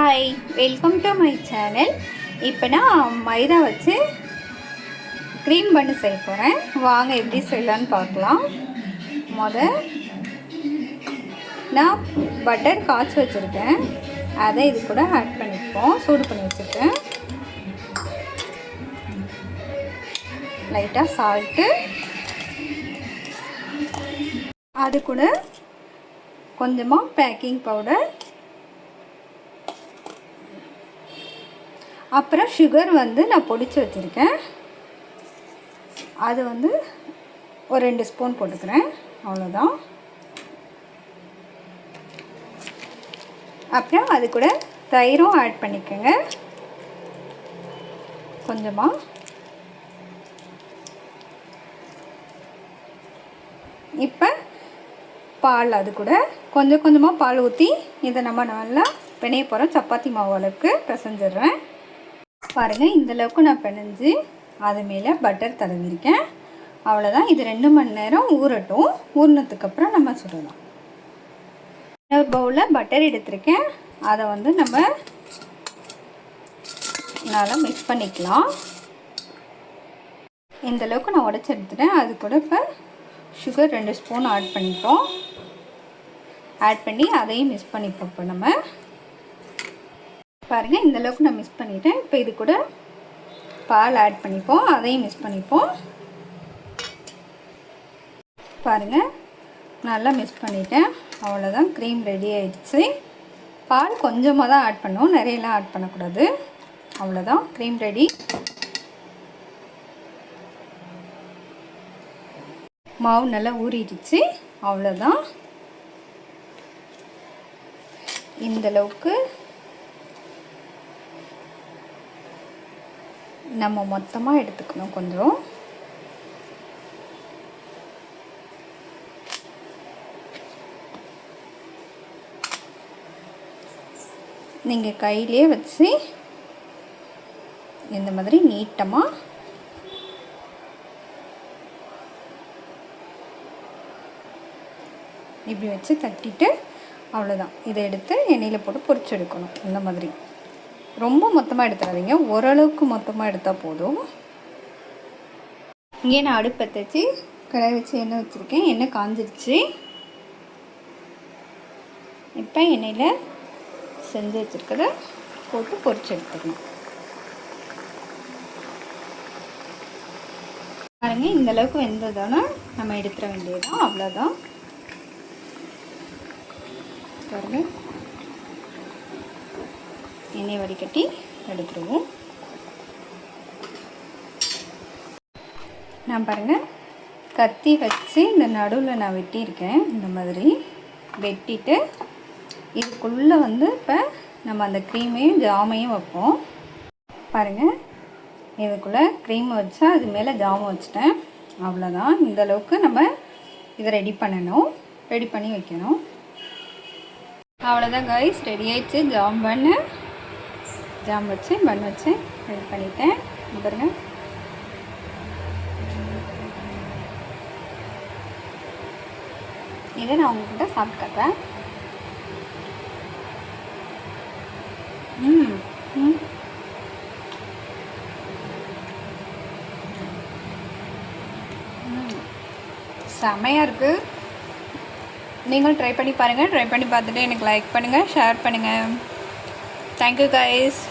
Hi, welcome to my channel. இப்போ நான் மைதா வச்சு க்ரீம் பண்ணி செய்ய போகிறேன். வாங்க எப்படி செய்யலான்னு பார்க்கலாம். நான் பட்டர் காய்ச்சி வச்சுருக்கேன், அதை இது கூட ஆட் பண்ணிப்போம். சூடு பண்ணி வச்சுருக்கேன். லைட்டாக சால்ட்டு, அது கூட கொஞ்சமாக பேக்கிங் பவுடர், அப்புறம் சுகர் நான் பொடிச்சு வச்சுருக்கேன். அது ஒரு 2 ஸ்பூன் போட்டுக்கிறேன், அவ்வளோதான். அப்புறம் அது கூட தயிரும் ஆட் பண்ணிக்கோங்க கொஞ்சமாக. இப்போ பால், அது கூட கொஞ்சம் கொஞ்சமாக பால் ஊற்றி இதை நம்ம நல்லா பிணைய போகிறோம். சப்பாத்தி மாவு அளவுக்கு பிசைஞ்சிடுறேன். பாருங்கள், இந்தளவுக்கு நான் பிணைஞ்சு அது மேலே பட்டர் தடவிருக்கேன். அவ்வளோதான். இது 2 மணி நேரம் ஊறட்டும். ஊறினதுக்கப்புறம் நம்ம சுடலாம். ஒரு பவுலில் பட்டர் எடுத்துருக்கேன். அதை நம்ம நல்லா மிக்ஸ் பண்ணிக்கலாம். இந்தளவுக்கு நான் உடச்சி எடுத்துட்டேன். அது கூட இப்போ சுகர் 2 ஸ்பூன் ஆட் பண்ணிப்போம். ஆட் பண்ணி அதையும் மிக்ஸ் பண்ணிப்போம். இப்போ நம்ம பாருங்கள், இந்தளவுக்கு நான் மிக்ஸ் பண்ணிட்டேன். இப்போ இது கூட பால் ஆட் பண்ணிப்போம், அதையும் மிக்ஸ் பண்ணிப்போம். பாருங்கள், நல்லா மிக்ஸ் பண்ணிட்டேன். அவ்வளோதான், க்ரீம் ரெடி ஆகிடுச்சு. பால் கொஞ்சமாக தான் ஆட் பண்ணுவோம், நிறையலாம் ஆட் பண்ணக்கூடாது. அவ்வளோதான், க்ரீம் ரெடி. மாவு நல்லா ஊறிடுச்சு. அவ்வளோதான். இந்தளவுக்கு நம்ம மொத்தமாக எடுத்துக்கணும். கொஞ்சம் நீங்கள் கையிலே வச்சு இந்த மாதிரி நீட்டமாக இப்படி வச்சு தட்டிட்டு அவ்வளோதான். இதை எடுத்து எண்ணெயில் போட்டு பொரிச்சு எடுக்கணும். இந்த மாதிரி ரொம்ப மொத்தமாக எடுத்துடாதீங்க, ஓரளவுக்கு மொத்தமாக எடுத்தால் போதும். இங்கே நான் அடுப்பு பற்ற வச்சு கடாய் வச்சு எண்ணெய் வச்சுருக்கேன். எண்ணெய் காஞ்சிடுச்சு. இப்போ எண்ணெயில் செஞ்சு வச்சுருக்கத போட்டு பொரிச்சு எடுத்துக்கணும். பாருங்கள், இந்தளவுக்கு வெந்ததானே நம்ம எடுத்துட வேண்டியதுதான். அவ்வளோதான். பாருங்கள், எண்ணெய் வடிகட்டி எடுத்துருவோம். நான் பாருங்கள், கத்தி வச்சு இந்த நடுவில் நான் வெட்டியிருக்கேன். இந்த மாதிரி வெட்டிட்டு இதுக்குள்ளே இப்போ நம்ம அந்த க்ரீமையும் ஜாமையும் வைப்போம். பாருங்கள், இதுக்குள்ளே க்ரீம் வச்சா அது மேலே ஜாமை வச்சுட்டேன். அவ்வளோதான். இந்தளவுக்கு நம்ம இதை ரெடி பண்ணணும், ரெடி பண்ணி வைக்கணும். அவ்வளோதான் கைஸ், ரெடி ஆயிடுச்சு. ஜாம் வச்சு பன் வச்சு ரெடி பண்ணிட்டேன். பாருங்க, இதை நான் உங்கள்கிட்ட சாப்பிட்டு காட்டுறேன். செமையாக இருக்குது. நீங்களும் ட்ரை பண்ணி பாருங்கள். ட்ரை பண்ணி பார்த்துட்டு எனக்கு லைக் பண்ணுங்கள், ஷேர் பண்ணுங்கள். Thank you guys.